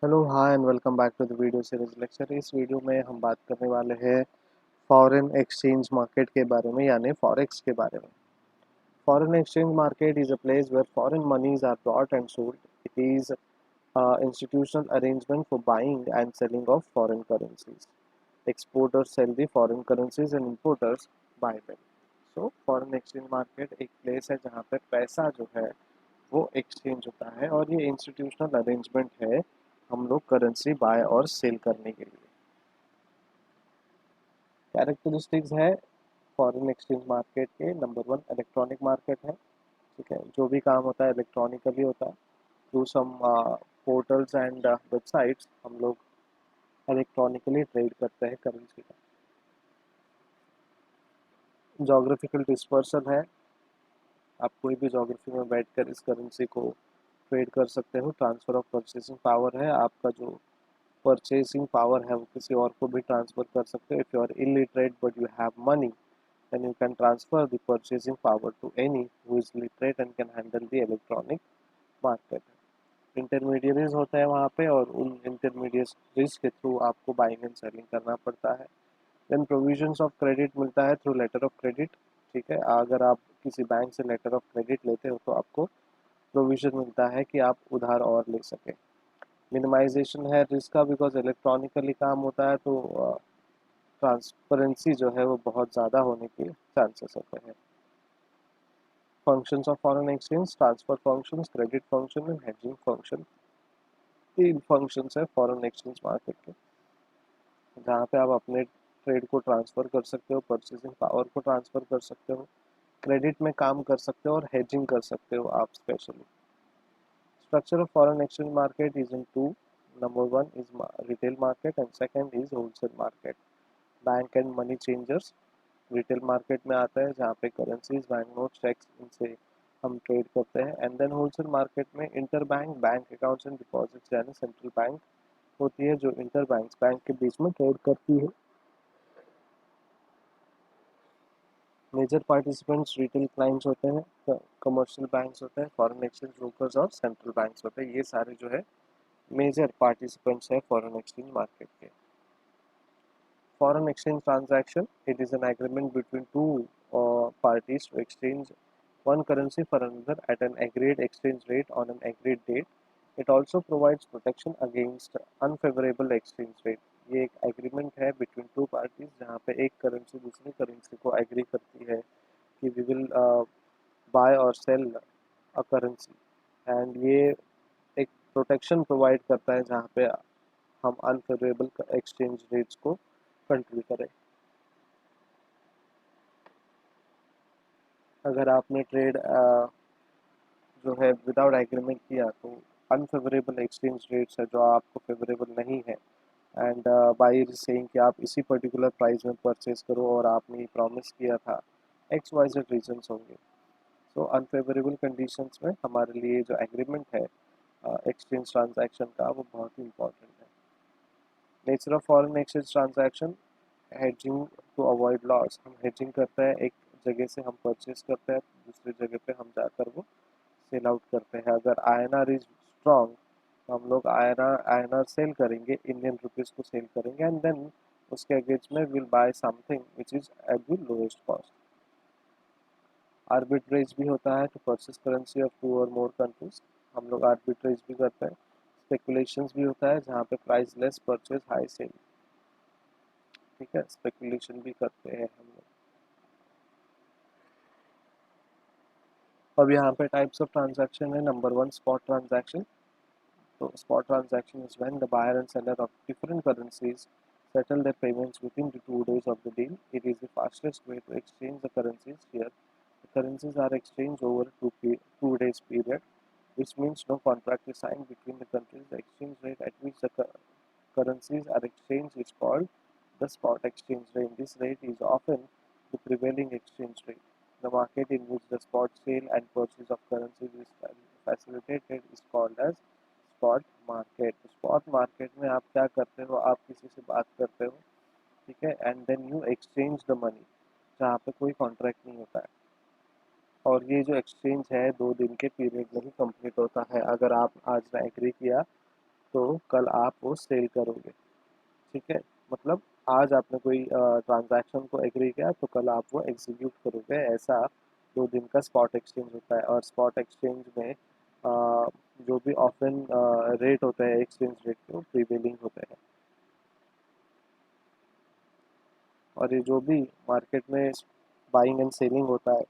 Hello hi and welcome back to the video series lecture. इस video में हम बात करने वाले हैं फॉरेन एक्सचेंज मार्केट के बारे में, यानी फॉरेक्स के बारे में। Foreign exchange market is a place where foreign monies are bought and sold. It is institutional arrangement for buying and selling of foreign currencies. Exporters sell the foreign currencies and importers buy them. So foreign exchange market एक place है जहाँ पे पैसा जो है वो exchange होता है, और ये इंस्टीट्यूशनल अरेंजमेंट है हम लोग करेंसी बाय और सेल करने के लिए। कैरेक्टरिस्टिक्स है फॉरेन एक्सचेंज मार्केट के। नंबर वन, इलेक्ट्रॉनिक मार्केट है। ठीक है, जो भी काम होता है इलेक्ट्रॉनिकली होता है। Through some portals and websites हम लोग इलेक्ट्रॉनिकली ट्रेड करते हैं करेंसी का। जोग्राफिकल डिस्पर्सल है, आप कोई भी जोग्राफी में बैठकर इस करेंसी को ट्रेड कर सकते हो। ट्रांसफर ऑफ परचेसिंग पावर है, आपका जो परचेसिंग पावर है वो किसी और को भी ट्रांसफर कर सकते हो। If you are illiterate but you have money, then you can transfer the purchasing power to any who is literate and can handle the electronic market. Intermediaries होते हैं वहाँ पे, और उन इंटरमीडियरीज के थ्रू आपको बाइंग एंड सेलिंग करना पड़ता है। देन प्रोविजंस ऑफ क्रेडिट मिलता है थ्रू लेटर ऑफ क्रेडिट। ठीक है, अगर आप किसी बैंक से लेटर ऑफ क्रेडिट लेते हो तो आपको प्रोविजन मिलता है कि आप उधार और ले सकें। मिनिमाइजेशन है रिस्क का, बिकॉज इलेक्ट्रॉनिकली काम होता है तो ट्रांसपेरेंसी जो है वो बहुत ज़्यादा होने के चांसेस होते हैं। Functions of foreign exchange: transfer functions, credit function and hedging function. तीन फंक्शंस है फॉरेन एक्सचेंज मार्केट के, जहाँ पे आप अपने ट्रेड को ट्रांसफ़र कर सकते हो, परचेसिंग पावर को ट्रांसफ़र कर सकते हो, क्रेडिट में काम कर सकते हो और हेजिंग कर सकते हो आप specially. Structure of foreign exchange market is in two. Number one is retail market and second is wholesale market. Bank and money changers retail market में आता है, जहाँ पे करेंसीज, बैंक नोट, चेक्स, इनसे हम ट्रेड करते हैं। एंड देन होलसेल मार्केट में inter bank bank accounts and deposits, यानी सेंट्रल बैंक होती है जो इंटर बैंक के बीच में ट्रेड करती है। मेजर पार्टिसिपेंट्स रिटेल क्लाइंट्स होते हैं, कमर्शियल बैंक्स होते हैं, फॉरेन एक्सचेंज ब्रोकर्स और सेंट्रल बैंक्स होते हैं। ये सारे जो है मेजर पार्टिसिपेंट्स है फॉरेन एक्सचेंज मार्केट के। Foreign exchange transaction: it is an agreement between two parties to exchange one currency for another at an agreed exchange rate on an agreed date. It also provides protection against unfavorable exchange rate. ये एक agreement है between two parties, जहाँ पे एक currency दूसरी currency को agree करती है कि वी विल बाय और सेल अ करेंसी, एंड ये एक प्रोटेक्शन प्रोवाइड करता है जहाँ पे हम अनफेवरेबल एक्सचेंज रेट्स को कंट्रोल करें। अगर आपने ट्रेड जो है विदाउट एग्रीमेंट किया तो अनफेवरेबल एक्सचेंज रेट्स है जो आपको फेवरेबल नहीं है, एंड बायर सेइंग कि आप इसी पर्टिकुलर प्राइस में परचेज करो और आपने प्रॉमिस किया था, एक्स वाई जेड रीजंस होंगे। सो अनफेवरेबल कंडीशंस में हमारे लिए जो एग्रीमेंट है एक्सचेंज ट्रांजैक्शन का, वो बहुत ही इंपॉर्टेंट है। Nature of foreign exchange transaction: hedging to avoid loss. हम हेजिंग करते हैं, एक जगह से हम परचेज करते हैं, दूसरी जगह पे हम जाकर वो सेल आउट करते हैं। अगर आईएनआर इज स्ट्रॉन्ग तो हम लोग आईएनआर सेल करेंगे, इंडियन रुपीज़ को सेल करेंगे, एंड देन उसके अगेंस्ट में will buy something which is at the lowest cost. Arbitrage भी होता है to purchase currency of two और मोर कंट्रीज, हम लोग आर्बिट्रेज भी करते हैं। स्पेकुलेशंस भी होता है जहाँ पे price less purchase high sell. ठीक है, स्पेकुलेशन भी करते हैं हम लोग। अब यहाँ पे टाइप्स ऑफ ट्रांजैक्शन है। Number one, spot transaction. So spot transaction is when the buyer and seller of different currencies settle their payments within the 2 days of the deal. It is the fastest way to exchange the currencies here. The currencies are exchanged over 2 days period, which means no contract is signed between the countries. The exchange rate at which the currencies are exchanged is called the spot exchange rate. This rate is often the prevailing exchange rate. The market in which the spot sale and purchase of currencies is facilitated is called as spot market. Spot market में आप क्या करते हो, आप किसी से बात करते हो, ठीक है, and then you exchange the money, जहाँ पे कोई कॉन्ट्रैक्ट नहीं होता है, और ये जो एक्सचेंज है 2 दिन के पीरियड में ही कंप्लीट होता है। अगर आप आज ना एग्री किया तो कल आप वो सेल करोगे। ठीक है, मतलब आज आपने कोई ट्रांजैक्शन को एग्री किया तो कल आप वो एग्जीक्यूट करोगे। ऐसा 2 दिन का स्पॉट एक्सचेंज होता है। और स्पॉट एक्सचेंज में जो भी ऑफन रेट होते हैं एक्सचेंज रेट के, वो प्रीवेलिंग होते हैं। और ये जो भी मार्केट में बाइंग एंड सेलिंग होता है,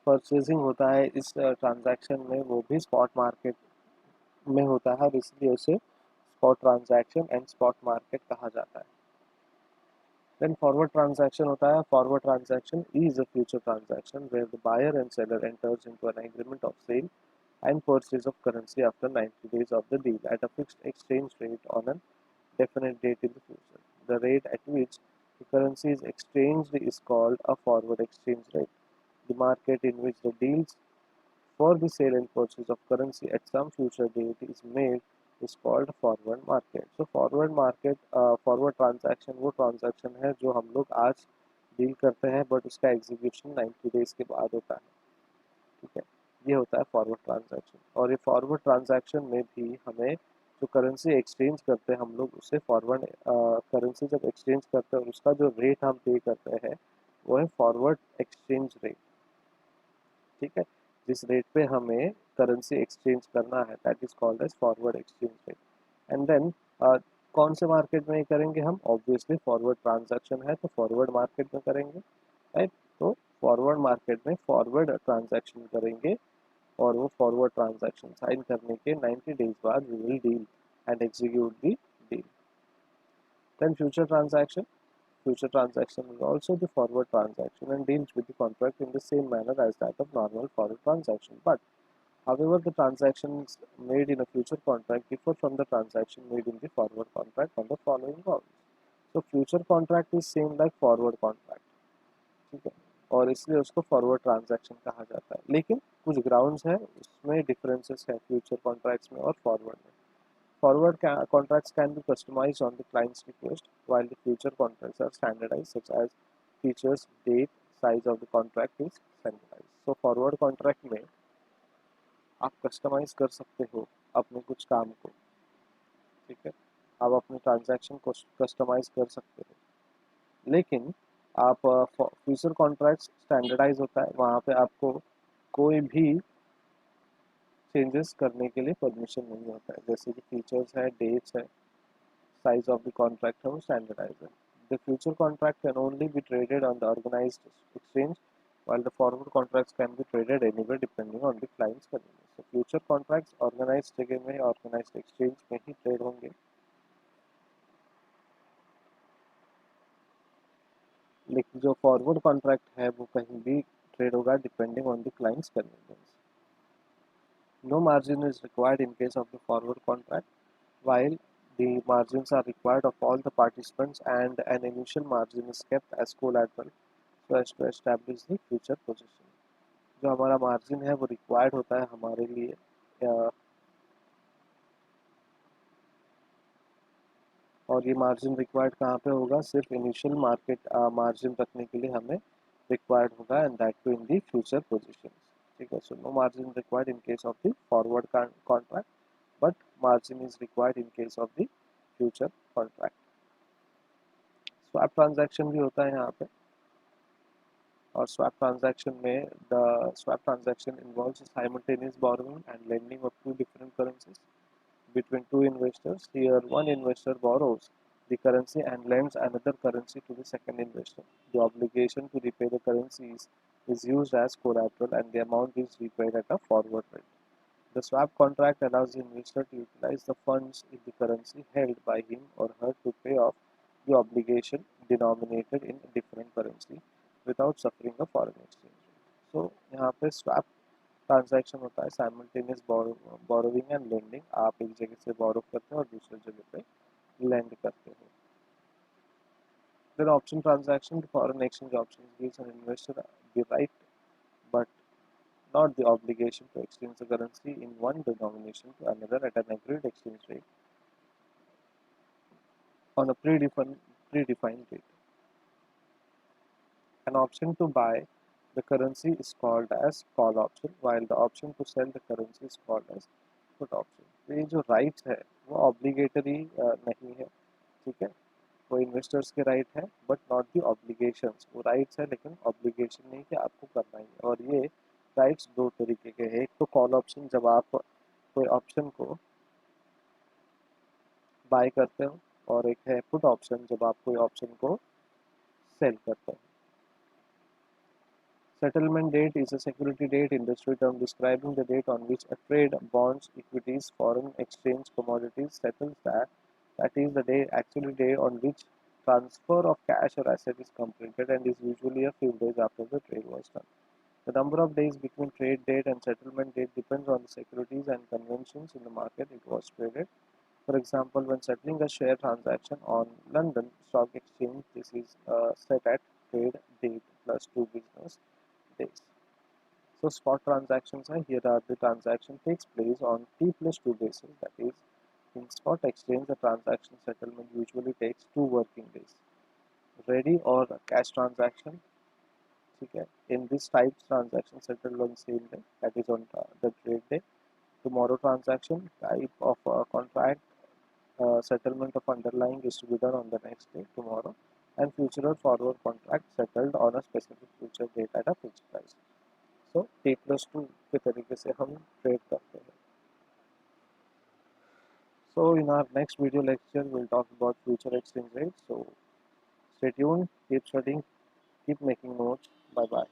परचेजिंग होता है इस ट्रांजैक्शन में, वो भी स्पॉट मार्केट में होता है, और इसलिए उसे spot transaction and spot market कहा जाता है। देन फॉरवर्ड ट्रांजैक्शन होता है। Forward transaction is a future transaction where the buyer and seller enters into an agreement of sale and purchase of currency after 90 days of the deal at a fixed exchange rate on a definite date in the future. The rate at which the currency is exchanged is called a forward exchange rate. The market in which the deals for the sale and purchase of currency at some future date is made is called forward market. So forward market, forward transaction वो transaction है जो हम लोग आज deal करते हैं, but उसका execution 90 days के बाद होता है। ठीक है, ये होता है फॉरवर्ड ट्रांजैक्शन। और ये फॉरवर्ड ट्रांजैक्शन में भी हमें जो करेंसी एक्सचेंज करते हैं हम लोग, उससे फॉरवर्ड करेंसी जब एक्सचेंज करते हैं और उसका जो रेट हम पे करते हैं वो है फॉरवर्ड एक्सचेंज रेट। ठीक है, जिस रेट पे हमें करेंसी एक्सचेंज करना है that is called as forward exchange rate. And then कौन से मार्केट में करेंगे हम? ऑब्वियसली फॉरवर्ड ट्रांजैक्शन है तो फॉरवर्ड मार्केट में करेंगे, राइट। तो फॉरवर्ड मार्केट में फॉरवर्ड ट्रांजैक्शन करेंगे, और वो फॉरवर्ड ट्रांजैक्शन साइन करने के 90 डेज बाद we will deal and execute the deal. Then future transaction. Future transaction is also the forward transaction and deals with the contract in the same manner as that of normal forward transaction. But however, the transactions made in a future contract differ from the transaction made in the forward contract on the following grounds. So future contract is same like forward contract, ठीक है, और इसलिए उसको forward transaction कहा जाता है। लेकिन कुछ ग्राउंड्स हैं, उसमें डिफरेंसेस है फ्यूचर कॉन्ट्रैक्ट्स में और फॉरवर्ड में। Forward contracts can be customized on the client's request, while the future contracts are standardized, such as features, date, size of the contract is standardized. So forward contract में आप customise कर सकते हो अपने कुछ काम को। ठीक है, आप अपने ट्रांजैक्शन को कस्टमाइज कर सकते हो। लेकिन आप फ्यूचर कॉन्ट्रैक्ट्स स्टैंडर्डाइज होता है, वहाँ पे आपको कोई भी चेंजेस करने के लिए परमिशन नहीं होता है। जैसे कि फीचर्स है, डेट्स है, size of the contract है, वो standardized है। The future contract can only be traded on the organized exchange, while the forward contracts can be traded anywhere depending on the client's convenience. So future contracts organized जगह में, organized exchange में ही trade होंगे, लेकिन जो forward contract है वो कहीं भी ट्रेड होगा depending on the clients convenience. No margin is required in case of the forward contract, while the margins are required of all the participants, and an initial margin is kept as collateral so as to establish the future position. जो हमारा margin है वो required होता है हमारे लिए, और ये मार्जिन रिक्वायर्ड कहाँ पे होगा? सिर्फ इनिशियल मार्केट मार्जिन रखने के लिए हमें रिक्वायर्ड होगा, and that too in the future position. ठीक है, so no margin required in case of the forward contract, but margin is required in case of the future contract. Swap transaction भी होता है यहाँ पे, और स्वैप ट्रांजैक्शन में the swap transaction involves simultaneous borrowing and lending of two different currencies between two investors. Here, one investor borrows the currency and lends another currency to the second investor. The obligation to repay the currencies is used as collateral, and the amount is repaid at a forward rate. The swap contract allows the investor to utilize the funds in the currency held by him or her to pay off the obligation denominated in a different currency without suffering a foreign exchange rate. So यहाँ पे swap transaction होता है simultaneous borrowing and lending. आप एक जगह से बोरो करते हो और दूसरे जगह पे lend करते हो। Then option transaction, the foreign exchange options gives an investor the right but not the obligation to exchange the currency in one denomination to another at an agreed exchange rate on a predefined date. An option to buy the currency is called as call option, while the option to sell the currency is called as put option. तो ये जो rights है वो obligatory नहीं है, ठीक है, वो इन्वेस्टर्स के राइट है बट नॉट दी ऑब्लिगेशंस। वो राइट्स है लेकिन ऑब्लिगेशन नहीं कि आपको करना ही है। और ये राइट्स दो तरीके के हैं, एक तो कॉल ऑप्शन जब आप कोई ऑप्शन को बाय करते हो, और एक है पुट ऑप्शन जब आप कोई ऑप्शन को सेल करते हो। Settlement date is a security date industry term describing the date on which a trade, bonds, equities, foreign exchange, commodities settles. That is the day, actually day on which transfer of cash or asset is completed, and is usually a few days after the trade was done. The number of days between trade date and settlement date depends on the securities and conventions in the market it was traded. For example, when settling a share transaction on London Stock Exchange, this is set at trade date plus 2 business days. So spot transactions are here are the transaction takes place on T plus 2 basis, that is in spot exchange the transaction settlement usually takes 2 working days. Ready or cash transaction, okay, in this type transaction settled on same day, that is on the trade day. Tomorrow transaction type of contract settlement of underlying is to be done on the next day tomorrow, and future or forward contract settled on a specific future date at a fixed price. So T plus 2 के तरीके से हम trade करते हैं. So in our next video lecture we'll talk about future exchange rates. So stay tuned, keep studying, keep making notes. Bye bye.